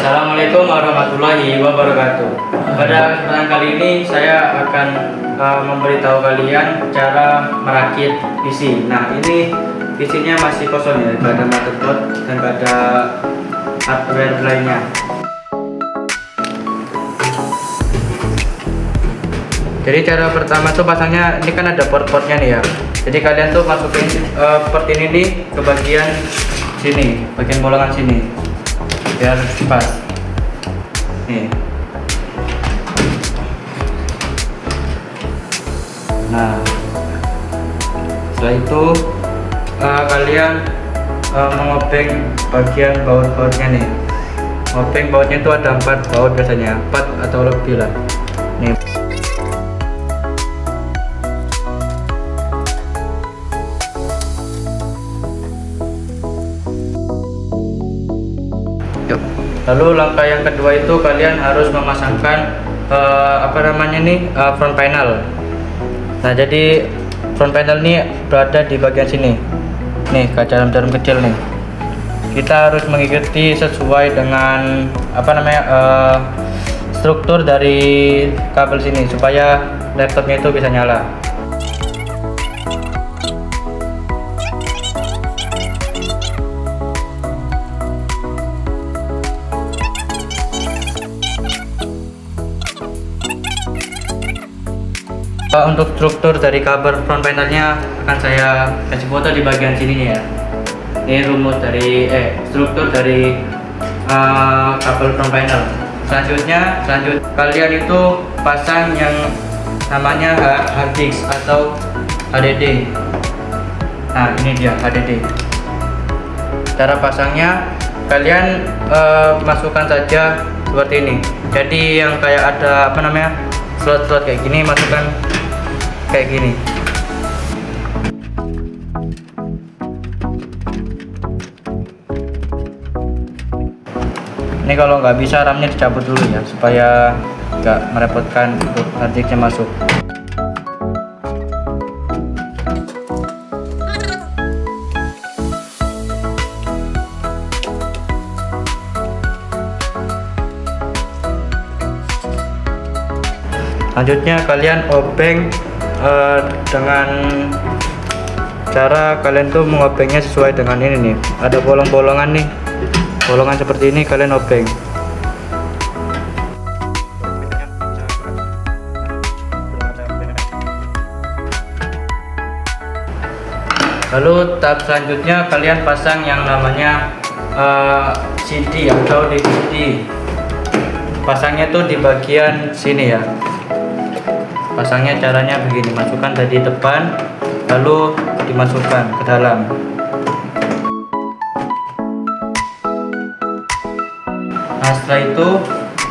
Assalamualaikum warahmatullahi wabarakatuh. Pada kesempatan kali ini saya akan memberitahu kalian cara merakit PC. Nah, ini PC-nya masih kosong ya, gak ada motherboard dan gak ada hardware lainnya. Jadi cara pertama tuh pasangnya, ini kan ada port-portnya nih ya. Jadi kalian tuh masukin port ini nih ke bagian sini, bagian bolongan sini, biar pas. Nih. Nah, setelah itu kalian mengobeng bagian baut-bautnya nih. Ngobeng bautnya itu ada 4 baut biasanya, 4 atau lebih lah. Nih. Lalu langkah yang kedua itu kalian harus memasangkan front panel. Nah, jadi front panel ini berada di bagian sini. Nih, kaca jarum kecil nih. Kita harus mengikuti sesuai dengan struktur dari kabel sini supaya laptopnya itu bisa nyala. Untuk struktur dari kabel front panelnya akan saya kasih foto di bagian sini ya. Ini rumus dari struktur dari kabel front panel. Selanjutnya kalian itu pasang yang namanya hard disk atau HDD. Nah, ini dia HDD. Cara pasangnya kalian masukkan saja seperti ini. Jadi yang kayak ada slot-slot kayak gini, masukkan kayak gini. Ini kalau nggak bisa RAM-nya dicabut dulu ya, supaya nggak merepotkan untuk hard disk-nya masuk. Selanjutnya kalian obeng dengan cara kalian tuh mengobengnya sesuai dengan ini nih. Ada bolong-bolongan nih, bolongan seperti ini kalian obeng. Lalu tahap selanjutnya kalian pasang yang namanya CD atau DVD. Pasangnya tuh di bagian sini ya. Pasangnya caranya begini, masukkan dari depan lalu dimasukkan ke dalam. Nah, setelah itu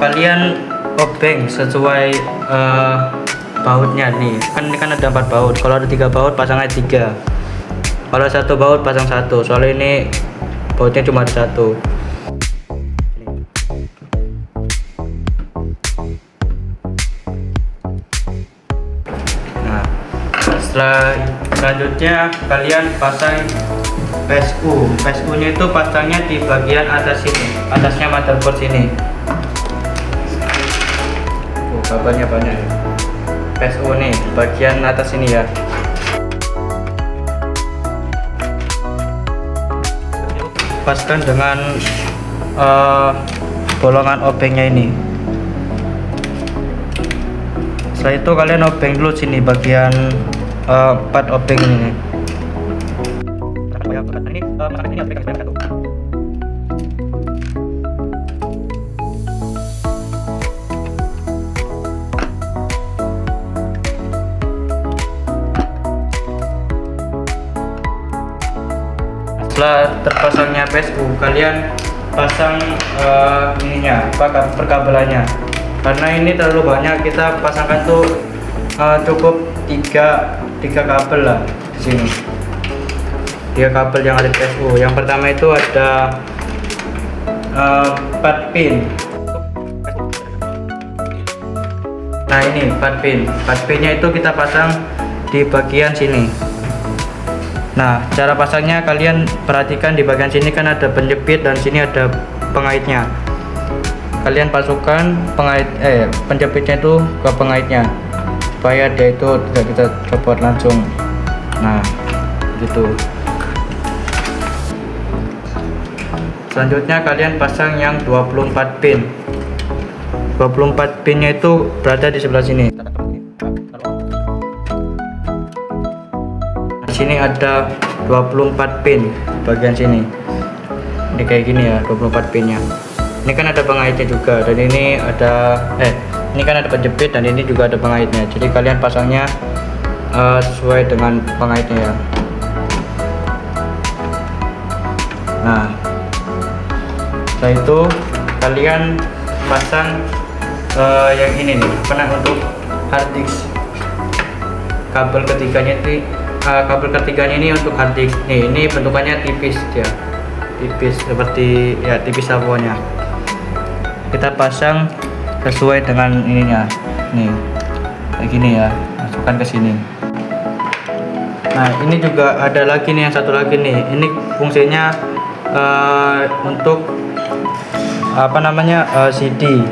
kalian obeng sesuai bautnya nih. Ini kan ada 4 baut. Kalau ada 3 baut pasangnya 3. Kalau 1 baut pasang 1. Soalnya ini bautnya cuma ada 1. Selanjutnya kalian pasang PSU. PSU-nya itu pasangnya di bagian atas sini, atasnya motherboard sini. Kabelnya banyak. PSU nih bagian atas sini ya. Paskan dengan bolongan obengnya ini. Setelah itu kalian obeng dulu sini bagian 4 obeng ini. Setelah terpasangnya PSU, kalian pasang perkabelannya. Karena ini terlalu banyak, kita pasangkan tuh cukup 3 kabel lah di sini. 3 kabel yang ada di PSU. Yang pertama itu ada 4 pin. Nah, ini 4 pin. 4 pinnya itu kita pasang di bagian sini. Nah, cara pasangnya kalian perhatikan di bagian sini kan ada penjepit dan sini ada pengaitnya. kalian pasukkan penjepitnya itu ke pengaitnya supaya dia itu tidak kita copot langsung. Nah gitu. Selanjutnya kalian pasang yang 24 pin. 24 pinnya itu berada di sebelah sini. Di sini ada 24 pin bagian sini. Ini kayak gini ya, 24 pinnya. Ini kan ada pengaitnya juga, dan ini ada ini kan ada penjepit, dan ini juga ada pengaitnya. Jadi kalian pasangnya sesuai dengan pengaitnya ya. Nah, setelah itu kalian pasang yang ini nih, untuk hard disk. Kabel ketiganya ini untuk hard disk. Nih, ini bentukannya tipis ya, tipis seperti ya, tipis pokoknya. Kita pasang sesuai dengan ininya, nih kayak gini ya, masukkan ke sini. Nah, ini juga ada lagi nih, yang satu lagi nih, ini fungsinya untuk CD,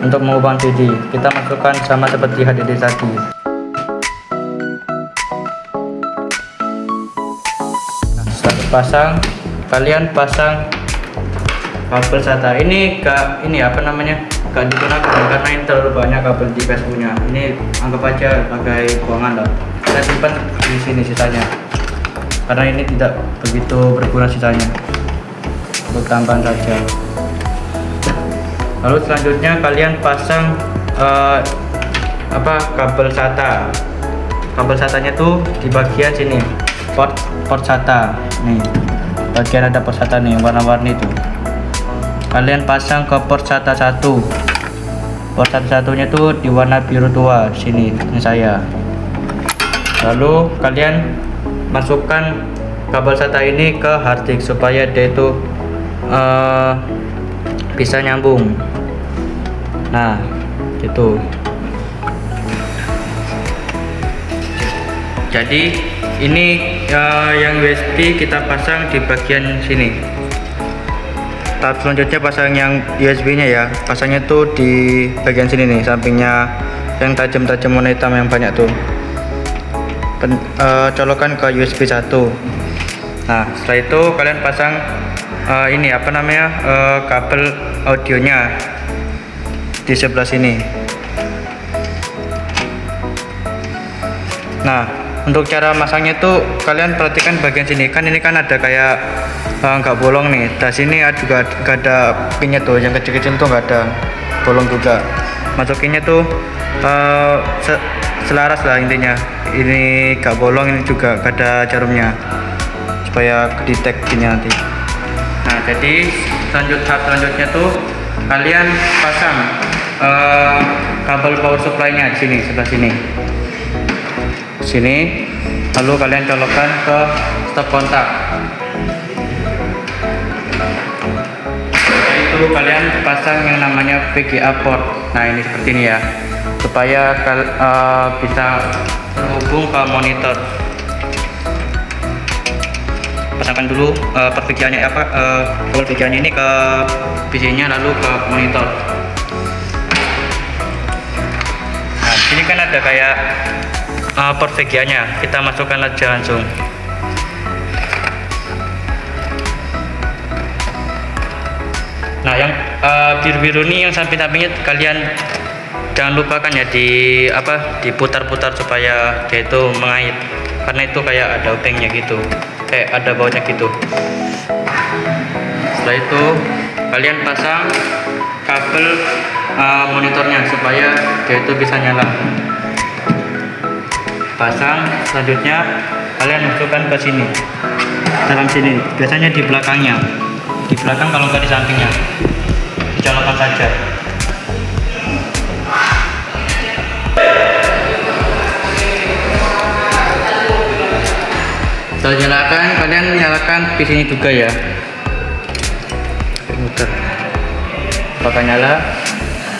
untuk mengubah CD. Kita masukkan sama seperti HDD tadi. Nah, setelah dipasang, kalian pasang kabel SATA. Ini gak digunakan karena ini terlalu banyak kabel di PSU nya. Ini anggap aja sebagai buangan lah. Kita simpan di sini sisanya, karena ini tidak begitu berguna sisanya, untuk tambahan saja. Lalu selanjutnya kalian pasang kabel SATA. Kabel SATA-nya tuh di bagian sini, port SATA. Nih, bagian ada port SATA nih, warna-warni itu. Kalian pasang ke port SATA 1. Port SATA satunya tuh di warna biru tua sini, ini saya. Lalu kalian masukkan kabel SATA ini ke hard disk supaya dia itu bisa nyambung. Nah gitu. Jadi ini yang USB kita pasang di bagian sini. Tahap selanjutnya pasang yang USB nya ya, pasangnya tuh di bagian sini nih, sampingnya yang tajam-tajam warna hitam yang banyak tuh. Colokan ke USB 1. Nah setelah itu kalian pasang kabel audionya di sebelah sini. Nah, untuk cara masangnya itu kalian perhatikan bagian sini, kan ini kan ada kayak nggak bolong nih. Di sini juga gak ada pinnya tuh, yang kecil-kecil tuh nggak ada bolong juga. Masukinnya tuh selaras lah intinya. Ini gak bolong, ini juga gak ada jarumnya, supaya detect gini nanti. Nah, jadi tahap selanjutnya tuh kalian pasang kabel power supply-nya di sini, sebelah sini. Lalu kalian colokkan ke stop kontak. Setelah itu kalian pasang yang namanya VGA port. Nah, ini seperti ini ya, supaya bisa terhubung ke monitor. Pasangkan dulu kabel VGA-nya ini ke PC-nya, lalu ke monitor. Nah, sini kan ada kayak port VGA-nya, kita masukkan aja langsung. Nah, yang biru-biru ini yang samping-sampingnya kalian jangan lupakan ya, diputar-putar supaya dia itu mengait, karena itu kayak ada obengnya gitu, ada bautnya gitu. Setelah itu kalian pasang kabel monitornya supaya dia itu bisa nyala. Pasang. Selanjutnya kalian masukkan ke sini, dalam sini, biasanya di belakangnya, di belakang, kalau nggak di sampingnya, dicolokkan saja. Setelah nyalakan, kalian nyalakan PC ini juga ya, muter apakah nyala,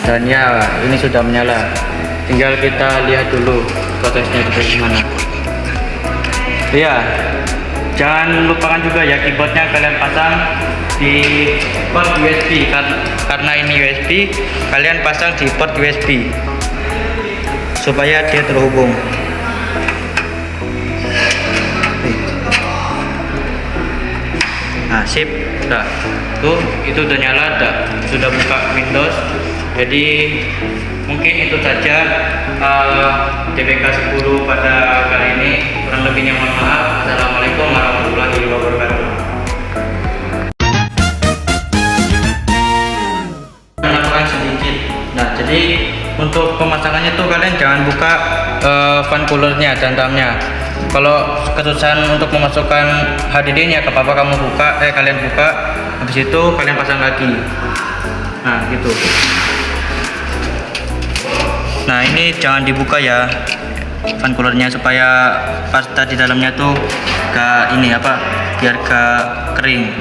dan ya ini sudah menyala. Tinggal kita lihat dulu prosesnya itu gimana. Iya, Jangan lupakan juga ya keyboardnya kalian pasang di port USB. Karena ini USB, kalian pasang di port USB supaya dia terhubung. Nah, sip, udah. Tuh, itu udah nyala, sudah buka Windows. Jadi mungkin itu saja TPK 10 pada kali ini. Kurang lebihnya mohon maaf. Assalamualaikum warahmatullahi wabarakatuh. Menambahkan sedikit. Nah, jadi untuk pemasangannya tuh kalian jangan buka fan coolernya dan dalamnya. Kalau kesusahan untuk memasukkan HDD-nya, ke apa kamu buka, kalian buka, habis itu kalian pasang lagi. Nah, gitu. Nah, ini jangan dibuka ya fan coolernya supaya pasta di dalamnya tuh biar gak kering.